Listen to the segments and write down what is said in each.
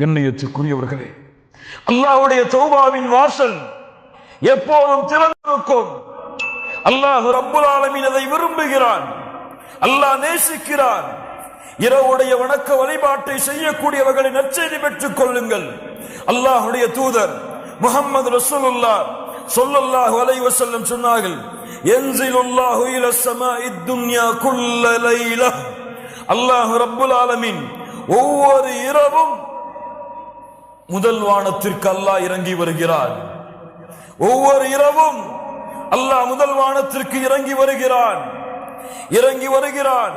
கண்ணியத்துக்குரியவர்களே, அல்லாஹ்வுடைய தௌபாவின் வாசல் எப்போதும் திறந்திருக்கும். அல்லாஹ் ரப்புல் ஆலமீன் அதை விரும்புகிறான், அல்லாஹ் நேசிக்கிறான். இரவுடைய வணக்க வழிபாட்டை செய்யக்கூடியவர்களை நற்செய்தி பெற்றுக் கொள்ளுங்கள். அல்லாஹ்வுடைய தூதர் முஹம்மது ரசூலுல்லாஹ் ஸல்லல்லாஹு அலைஹி வஸல்லம் சொன்னார்கள், யன்ஸிலுல்லாஹு இலஸ் ஸமாஇத் துன்யா குல்ல லைலா. அல்லாஹ் ரப்புல் ஆலமீன் ஒவ்வொரு இரவும் முதல் வானத்திற்கு அல்லாஹ் இறங்கி வருகிறான். ஒவ்வொரு இரவும் அல்லாஹ் முதல் வானத்திற்கு இறங்கி வருகிறான்.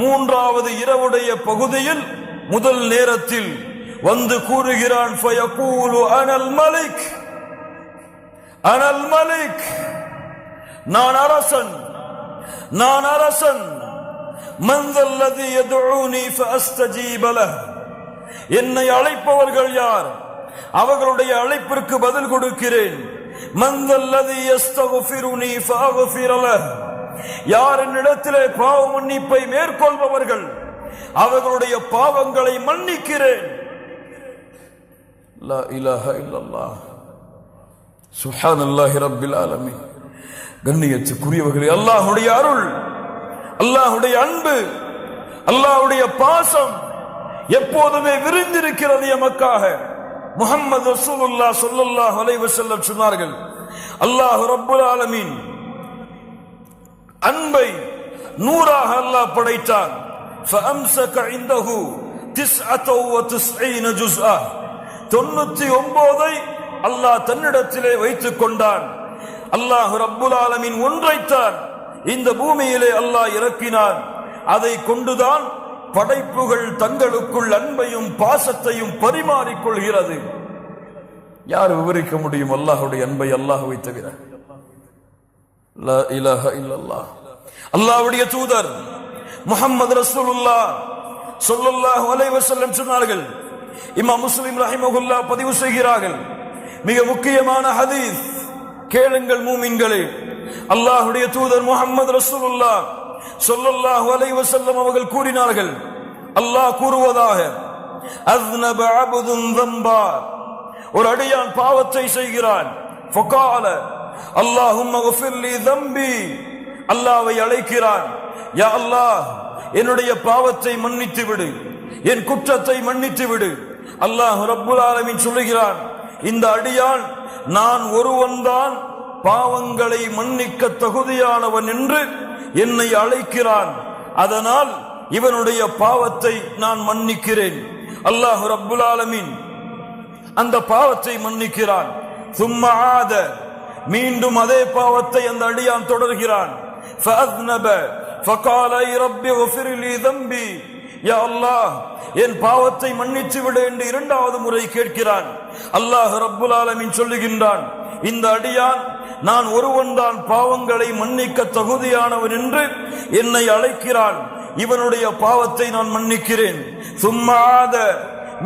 மூன்றாவது இரவுடைய பகுதியில் முதல் நேரத்தில் வந்து கூறுகிறான், ஃபயகூலு அனல் மலிக், அனல் மலிக், நான் அரசன், நான் அரசன். மன் தல்லதி யதுஊனி ஃபஅஸ்தஜீப லஹ், என்னை அழைப்பவர்கள் யார், அவர்களுடைய அழைப்பிற்கு பதில் கொடுக்கிறேன். மன் தல்லதி யஸ்தக்ஃபிருனி ஃபஅக்ஃபிர லஹ், யார் என்னிடத்திலே பாவ மன்னிப்பை மேற்கொள்பவர்கள் அவர்களுடைய பாவங்களை மன்னிக்கிறேன். லா இலாஹ இல்லல்லாஹ், சுப்ஹானல்லாஹி ரப்பில் ஆலமீன். கண்ணியத்துக்குரியவர்களே, அல்லாஹ்வுடைய அருள், அல்லாஹ்வுடைய அன்பு, அல்லாஹ்வுடைய பாசம் எப்போதுமே விரிந்திருக்கிறது எமக்காக. முஹம்மது ரசூலுல்லாஹ் ஸல்லல்லாஹு அலைஹி வஸல்லம் சொன்னார்கள், அல்லாஹ் ரப்புல் ஆலமீன் அன்பை நூறாக அல்லாஹ் படைத்தான். ஃபஅம்ஸக இன்தஹு 99 ஜுஸ்ஆ, 99 அல்லாஹ் தன்னிடத்திலே வைத்துக் கொண்டான். அல்லாஹ் ரப்புல் ஆலமீன் ஒன்றைத்தான் இந்த பூமியிலே அல்லாஹ் இறக்கினான். அதை கொண்டுதான் படைப்புகள் தங்களுக்குள் அன்பையும் பாசத்தையும் பரிமாறிக்கொள்கிறது. யார் விவரிக்க முடியும் அல்லாஹ்வுடைய அன்பை அல்லாஹ்வை தவிர? லா இலாஹ இல்லல்லாஹ். அல்லாஹ்வுடைய தூதர் முஹம்மது ரசூலுல்லாஹ் ஸல்லல்லாஹு அலைஹி வஸல்லம் சொன்னார்கள், இமாம் முஸ்லிம் ரஹிமஹுல்லாஹ் பதிவு செய்கிறார்கள், மிக முக்கியமான ஹதீஸ், கேளுங்கள் மூமின்களே. அல்லாஹ்வுடைய தூதர் முஹம்மது ரசூலுல்லாஹ் ஸல்லல்லாஹு அலைஹி வஸல்லம் அவர்கள் கூறினார்கள், அல்லாஹ் கூறுவதாக, அஸ்னப அப்துன் ذنبا, ஒரு அடியான் பாவத்தை செய்கிறான். ஃபகால அல்லாஹும்ம ஃபிர் லி ذنبي, அல்லாஹ்வை அழைக்கிறான், யா அல்லாஹ் என்னுடைய பாவத்தை மன்னித்து விடு, என் குற்றத்தை மன்னித்து விடு. அல்லாஹ் ரப்புல் ஆலமீன் சொல்லுகிறான், இந்த அடியான் நான் ஒருவன்தான் பாவங்களை மன்னிக்க தகுதியானவன் என்று என்னை அழைக்கிறான், அதனால் இவனுடைய பாவத்தை நான் மன்னிக்கிறேன். அல்லாஹ் ரப்புல் ஆலமீன் அந்த பாவத்தை மன்னிக்கிறான். சும்மா ஆத, மீண்டும் அதே பாவத்தை அந்த அடியான் தொடர்கிறான். ஃபஅஸ்னப ஃபகால ரப்பி ஃபிர் லி ذنبي, யா அல்லாஹ் என் பாவத்தை மன்னித்து விடு என்று இரண்டாவது முறை கேட்கிறான். அல்லாஹ் ரப்புல் ஆலமீன் சொல்லுகின்றான், இந்த அடியான் நான் ஒருவன் தான் பாவங்களை மன்னிக்க தகுதியானவன் என்று என்னை அழைக்கிறான், இவனுடைய பாவத்தை நான் மன்னிக்கிறேன். சும்மா ஆத,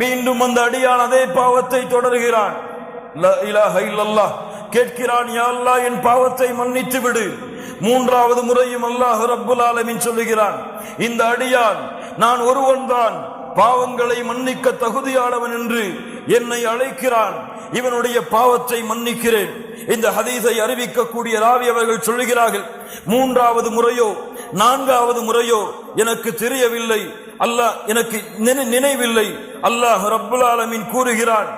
மீண்டும் அந்த அடியான் அதே பாவத்தை தொடர்கிறான். லா இலாஹ இல்லல்லாஹ், கேட்கிறான், யா அல்லாஹ் என் பாவத்தை மன்னித்து விடு. மூன்றாவது முறையும் அல்லாஹ் ரப்புல் ஆலமீன் சொல்லுகிறான், இந்த அடியான் நான் ஒருவன் தான் பாவங்களை மன்னிக்க தகுதியானவன் என்று என்னை அழைக்கிறான், இவனுடைய பாவத்தை மன்னிக்கிறேன். இந்த ஹதீஸை அறிவிக்கக்கூடிய ராவி அவர்கள் சொல்லுகிறார்கள், மூன்றாவது முறையோ நான்காவது முறையோ எனக்கு தெரியவில்லை, அல்லாஹ் எனக்கு நினைவில்லை. அல்லாஹ் ரப்புல் ஆலமீன் கூறுகிறான்,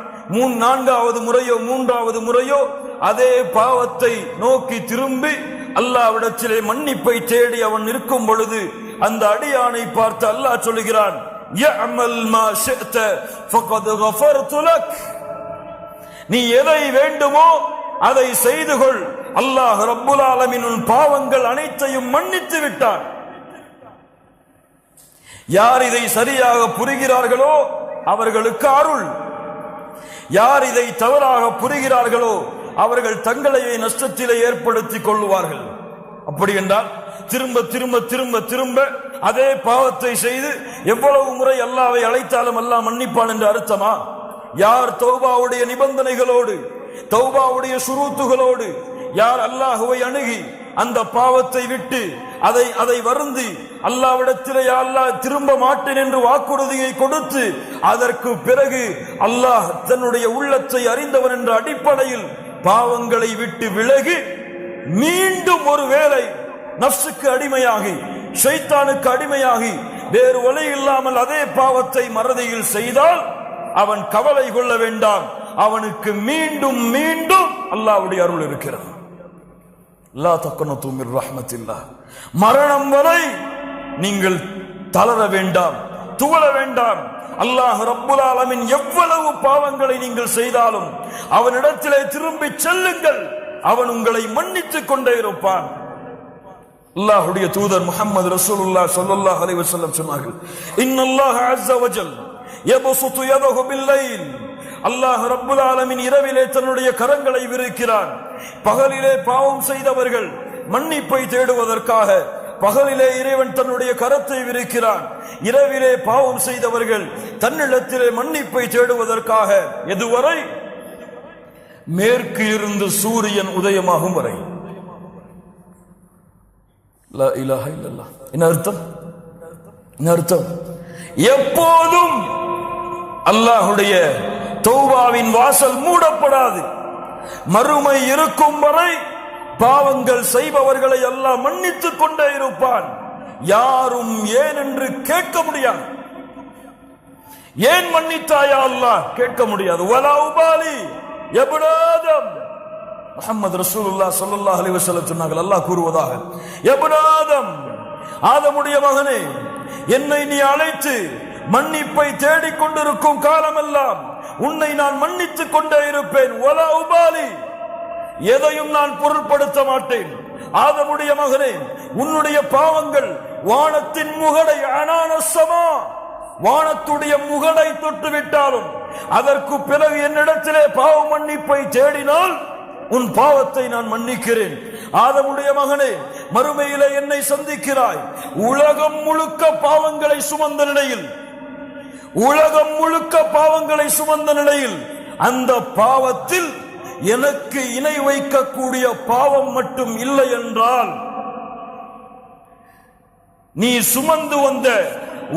நான்காவது முறையோ மூன்றாவது முறையோ அதே பாவத்தை நோக்கி திரும்பி அல்லாஹ்விடத்திலே மன்னிப்பை தேடி அவன் நிற்கும் பொழுது அந்த அடியானை பார்த்து அல்லாஹ் சொல்லுகிறான், யஅமல் மா ஷிஅத ஃபகத் கஃபர்து லக், நீ எதை வேண்டுமோ அதை செய்து கொள், அல்லாஹ் ரப்புல் ஆலமீன் உன் பாவங்கள் அனைத்தையும் மன்னித்து விட்டான். யார் இதை சரியாக புரிகிறார்களோ அவர்களுக்கு அருள், யார் இதை தவறாக புரிகிறார்களோ அவர்கள் தங்களையே நஷ்டத்திலே ஏற்படுத்திக் கொள்ளுவார்கள். அப்படி என்றால் திரும்ப திரும்ப திரும்ப திரும்ப அதே பாவத்தை செய்து எவ்வளவு முறை அல்லாஹ்வை அழைத்தாலும் அல்லாஹ் மன்னிப்பான் என்று அர்த்தமா? யார் தௌபாவுடைய நிபந்தனைகளோடு, தௌபாவுடைய ஷுரூத்துகளோடு யார் அல்லாஹ்வை அணுகி அந்த பாவத்தை விட்டு அதை வருந்தி அல்லாஹ்விடத்திலே அல்லாஹ் திரும்ப மாட்டேன் என்று வாக்குறுதியை கொடுத்து அதற்கு பிறகு அல்லாஹ் தன்னுடைய உள்ளத்தை அறிந்தவன் என்ற அடிப்படையில் பாவங்களை விட்டு விலகி மீண்டும் ஒரு வேளை நஃப்ஸுக்கு அடிமையாகி ஷைத்தானுக்கு அடிமையாகி வேறு வழி இல்லாமல் அதே பாவத்தை மறதியில் செய்தால் அவன் கவலை கொள்ள வேண்டாம், அவனுக்கு மீண்டும் மீண்டும் அல்லாஹ்வுடைய அருள் இருக்கிறது. லா தக்னது மிர் ரஹ்மத்தில்லாஹ். மரணம் வரை நீங்கள் தளர வேண்டாம், துவள வேண்டாம். அல்லாஹ் ரப்புல் ஆலமீன் எவ்வளவு பாவங்களை நீங்கள் செய்தாலும் அவனிடத்திலே திரும்பி செல்லுங்கள், அவன் உங்களை மன்னித்துக் கொண்டே இருப்பான். அல்லாஹ்வுடைய தூதர் முஹம்மது ரசூலுல்லாஹ் ஸல்லல்லாஹு அலைஹி வஸல்லம் சொன்னார்கள், இன்னல்லாஹ அஸ்ஸ வஜல் யபசுது யதஹு பில்லைல். அல்லாஹ் ரப்புல் ஆலமீன் இரவிலே தன்னுடைய கரங்களை விரிக்கிறான். பகலிலே பாவம் செய்தவர்கள் மன்னிப்பை தேடுவதற்காக பகலிலே இறைவன் தன்னுடைய கரத்தை விரிக்கிறான். இரவிலே பாவம் செய்தவர்கள் தன்னிடத்திலே மன்னிப்பை தேடுவதற்காக எதுவரை? மேற்கு இருந்து சூரியன் உதயமாகும் வரை. லா இலாஹ இல்லல்லாஹ். என்ன அர்த்தம்? என்ன அர்த்தம்? எப்போதும் அல்லாஹ்வுடைய தௌபாவின் வாசல் மூடப்படாது. மறுமை இருக்கும் வரை பாவங்கள் செய்பவர்களை அல்லாஹ் மன்னித்துக் கொண்டே இருப்பான். யாரும் ஏன் என்று கேட்க முடியாது. ஏன் மன்னித்தாயா அல்லாஹ் கேட்க முடியாது. வலா உபாலி இப்னு ஆதம். முஹம்மது ரசூலுல்லாஹ் ஸல்லல்லாஹு அலைஹி வஸல்லம் சொன்னார்கள், அல்லாஹ் கூறுவதாக, இப்னு ஆதம், ஆதமுடைய மகனே, என்னை நீ அழைத்து மன்னிப்பை தேடிக் கொண்டிருக்கும் காலமெல்லாம் உன்னை நான் மன்னித்துக் கொண்டே இருப்பேன். வலா உபாலி, எதையும் நான் பொருட்படுத்த மாட்டேன். ஆதமுடைய மகனே, உன்னுடைய பாவங்கள் வானத்தின் முகடை அனானசமா, வானத்துடைய முகடை தொட்டு விட்டாலும் அதற்கு பிறகு என்னிடத்திலே பாவ மன்னிப்பை தேடினால் உன் பாவத்தை நான் மன்னிக்கிறேன். ஆதமுடைய மகனே, மறுமையிலே என்னை சந்திக்கிறாய். உலகம் முழுக்க பாவங்களை சுமந்த நிலையில், உலகம் முழுக்க பாவங்களை சுமந்த நிலையில் அந்த பாவத்தில் எனக்கு இணை வைக்கக்கூடிய பாவம் மட்டும் இல்லை என்றால் நீ சுமந்து வந்த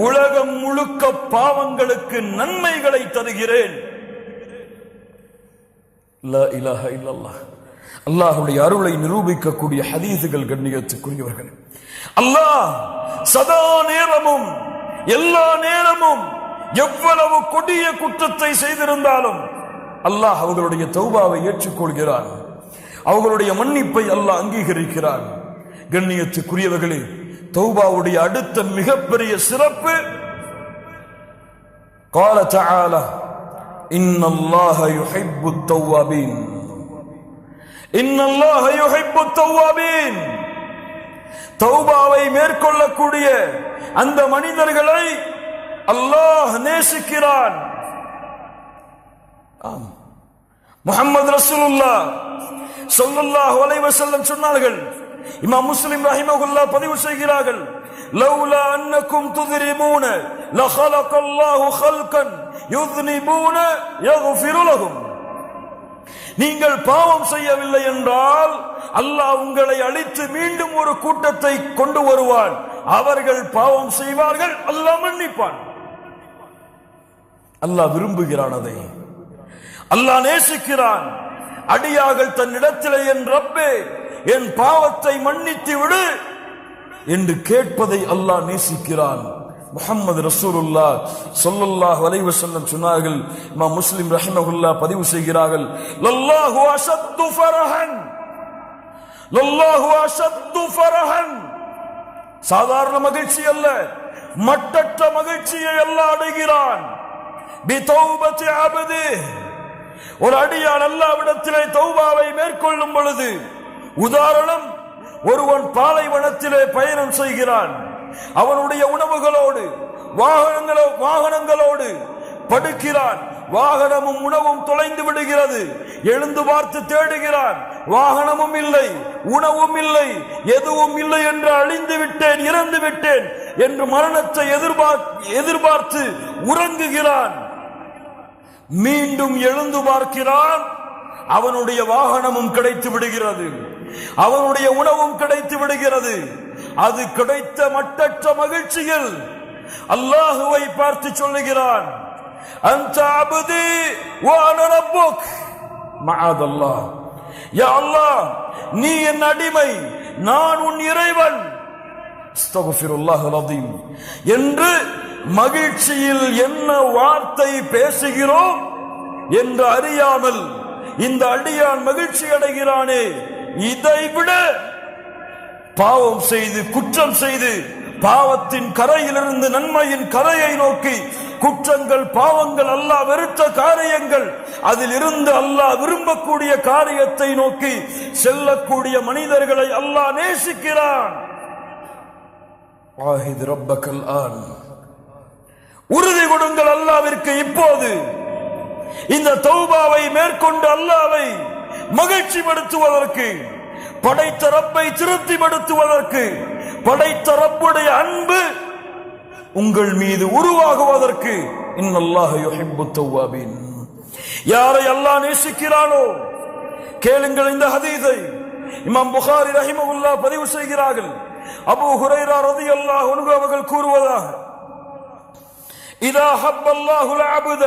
உலகம் முழுக்க பாவங்களுக்கு நன்மைகளை தருகிறேன். லா இலாஹ இல்லல்லாஹ். அல்லாஹ்வுடைய அருளை நிரூபிக்கக்கூடிய ஹதீஸுகள் கண்ணியத்துக்குரியவர்கள். அல்லாஹ் சதா நேரமும் எல்லா நேரமும் எவ்வளவு கொடிய குற்றத்தை செய்திருந்தாலும் அல்லாஹ் அவர்களுடைய தௌபாவை ஏற்றுக்கொள்கிறான். அவர்களுடைய மன்னிப்பை அல்லாஹ் அங்கீகரிக்கிறான். கண்ணியத்துக்குரியவர்களே, தௌபாவுடைய அடுத்த மிகப்பெரிய சிறப்பு, قال تعالى إن الله يحب التوابين إن الله يحب التوابين. தௌபாவை மேற்கொள்ளக்கூடிய அந்த மனிதர்களை அல்லாஹ் நேசிக்கிறான். முஹம்மது ரசூலுல்லாஹ் ஸல்லல்லாஹு அலைஹி வஸல்லம் சொன்னார்கள், இமாம் முஸ்லிம் ரஹிமஹுல்லாஹ் பதிவு செய்கிறார்கள், லௌலா அன்னக்கும் துذنبون لخلق الله خلقا يذنبون يغفر لهم. நீங்கள் பாவம் செய்யவில்லை என்றால் அல்லாஹ் உங்களை அழித்து மீண்டும் ஒரு கூட்டத்தை கொண்டு வருவான். அவர்கள் பாவம் செய்வார்கள், அல்லாஹ் மன்னிப்பான். அல்லாஹ் விரும்புகிறான், அதை அல்லாஹ் நேசிக்கிறான். அடியார்கள் தன்னிடத்திலே என் ரப்பே என் பாவத்தை மன்னித்து விடு என்று கேட்பதை அல்லாஹ் நேசிக்கிறான். முஹம்மது ரசூலுல்லாஹ் ஸல்லல்லாஹு அலைஹி வஸல்லம் சொன்னார்கள், இமாம் முஸ்லிம் ரஹிமஹுல்லாஹ் பதிவு செய்கிறார்கள், லல்லாஹு அஷத்து ஃபரஹன், லல்லாஹு அஷத்து ஃபரஹன். சாதாரண மகிழ்ச்சி அல்ல, மட்டற்ற மகிழ்ச்சியை அல்லாஹ் அடைகிறான். பிதௌபத்தி அப்தி, ஒரு அடியான் அல்லாஹ்விடத்திலே தௌபாவை மேற்கொள்ளும் பொழுது, உதாரணம், ஒருவன் பாலைவனத்திலே பயணம் செய்கிறான். அவனுடைய உணவுகளோடு வாகனங்களோடு படுக்கிறான். வாகனமும் உணவும் தொலைந்து விடுகிறது. எழுந்து பார்த்து தேடுகிறான். வாகனமும் இல்லை, உணவும் இல்லை, எதுவும் இல்லை என்று அழிந்து விட்டேன், இறந்து விட்டேன் என்று மரணத்தை எதிர்பார்த்து உறங்குகிறான். மீண்டும் எழுந்து பார்க்கிறான், அவனுடைய வாகனமும் கிடைத்து விடுகிறது. அவனுடைய உணவும் கிடைத்து விடுகிறது. அது கிடைத்த மட்டற்ற மகிழ்ச்சியில் அல்லாஹுவை பார்த்து சொல்லுகிறான், அன்த அப்தி வ அன ரப்புக். மஅதல்லாஹ், யா அல்லாஹ், நீ என் அடிமை, நான் உன் இறைவன். அஸ்தக்ஃபிருல்லாஹல் அஸீம் என்று மகிழ்ச்சியில் என்ன வார்த்தை பேசுகிறோம் என்று அறியாமல் இந்த அடியான் மகிழ்ச்சி அடைகிறானே, இதைவிட பாவம் செய்து குற்றம் செய்து பாவத்தின் கரையிலிருந்து நன்மையின் கரையை நோக்கி குற்றங்கள் பாவங்கள் அல்லாஹ் வெறுத்த காரியங்கள் அதில் இருந்து அல்லாஹ் விரும்பக்கூடிய காரியத்தை நோக்கி செல்லக்கூடிய மனிதர்களை அல்லாஹ் நேசிக்கிறான். வாஹித் ரப்பக்கல் ஆன், உறுதி கொடுங்கள் அல்லாஹ்விற்கு இப்போது. இந்த தௌபாவை மேற்கொண்டு அல்லாஹ்வை மகிழ்ச்சிப்படுத்துவதற்கு, படைத்த ரப்பை திருப்திப்படுத்துவதற்கு, படைத்த ரப்புடைய அன்பு உங்கள் மீது உருவாகுவதற்கு. இன்னல்லாஹ யுஹிப்புத் தவ்வாபீன். யாரை அல்லாஹ் நேசிக்கிறானோ கேளுங்கள். இந்த ஹதீஸை இமாம் புகாரி ரஹிமஹுல்லாஹ் பதிவு செய்கிறார்கள். அபூ ஹுரைரா ரலியல்லாஹு அன்ஹு அவர்கள் கூறுவதாக, இதா ஹப்பல்லாஹுல் அப்த,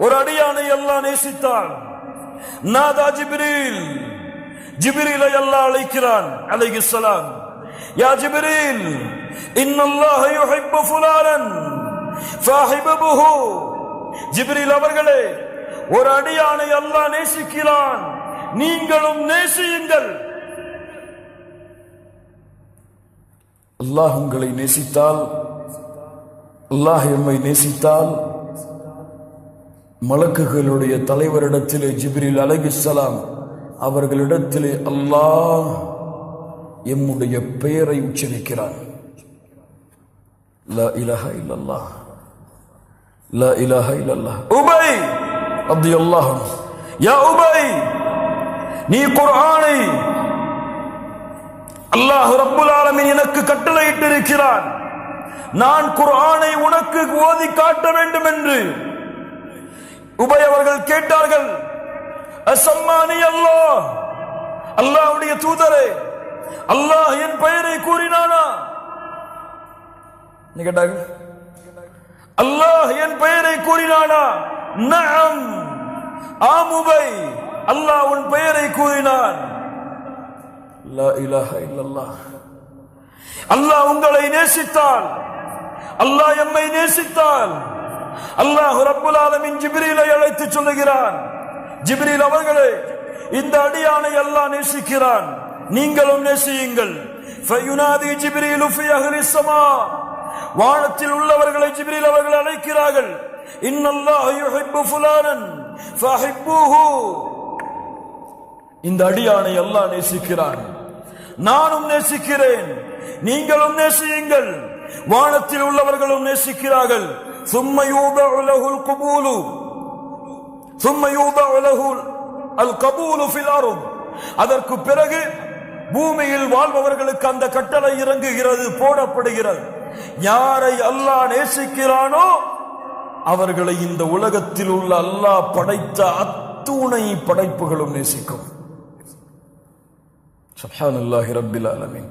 ஒரு அடியானை அல்லாஹ் நேசித்தான், நாதா ஜிப்ரீல், ஜிப்ரீலை அல்லாஹ் அழைக்கிறான் அலைஹிஸ்ஸலாம். யா ஜிப்ரீல், இன்னல்லாஹ யுஹிப்பு ஃபுலானன் ஃபஹிபுஹு. ஜிப்ரீல் அவர்களே, ஒரு அடியானை அல்லாஹ் நேசிக்கிறான், நீங்களும் நேசியுங்கள். அல்லாஹ் உங்களை நேசித்தால், அல்லாஹ் எம்மை நேசித்தால், மலக்குகளுடைய தலைவரிடத்திலே ஜிப்ரீல் அலைஹிஸ்ஸலாம் அவர்களிடத்திலே அல்லாஹ் எம்முடைய பெயரை உச்சரிக்கிறான். லா இலாஹ இல்லல்லாஹ், லா இலாஹ இல்லல்லாஹ். உபை ரலியல்லாஹு அன்ஹு, யா உபை, நீ குர்ஆனை அல்லாஹ் ரப்புல் ஆலமீன் எனக்கு கட்டளையிட்டிருக்கிறான், நான் குர்ஆனை உனக்கு ஓதி காட்ட வேண்டும் என்று உபை அவர்கள் கேட்டார்கள். அசம்மானி அல்லாஹ், அல்லாஹ்வுடைய தூதரே, அல்லாஹ் என் பெயரை கூறினானா? கேட்டார்கள். அல்லாஹ் என் பெயரை கூறினானா? நஅம், ஆம் உபை, அல்லாஹ் உன் பெயரை கூறினான். லா இலாஹ இல்லல்லாஹ். அல்லாஹ் உங்களை நேசித்தால், அல்லாஹ் எம்மை நேசித்தால், அல்லாஹ் ரப்புல் ஆலமீன் ஜிப்ரீலை அழைத்து சொல்லுகிறான், ஜிப்ரீல் அவர்களே, இந்த அடியானை அல்லாஹ் நேசிக்கிறான், நீங்களும் நேசியுங்கள். ஃபயுனாதி ஜிப்ரீலு ஃபி அஹ்லிஸ் ஸமா, வானத்தில் உள்ளவர்களை ஜிப்ரீல் அவர்கள் அழைக்கிறார்கள். இன்னல்லாஹ யுஹிப்பு ஃபுலானன் ஃபஹிப்புஹு. இந்த அடியானை அல்லாஹ் நேசிக்கிறான், நானும் நேசிக்கிறேன், நீங்களும் நேசியுங்கள். வானத்தில் உள்ளவர்களும் நேசிக்கிறார்கள். ثم يوضع له القبول ثم يوضع له القبول في الارض. அதற்கு பிறகு பூமியில் வாழ்பவர்களுக்கு அந்த கட்டளை இறங்குகிறது, போடப்படுகிறது. யாரை அல்லாஹ் நேசிக்கிறானோ அவர்களை இந்த உலகத்தில் உள்ள அல்லாஹ் படைத்த அத்துணை படைப்புகளும் நேசிக்கும். சுப்ஹானல்லாஹி ரப்பில் ஆலமீன்.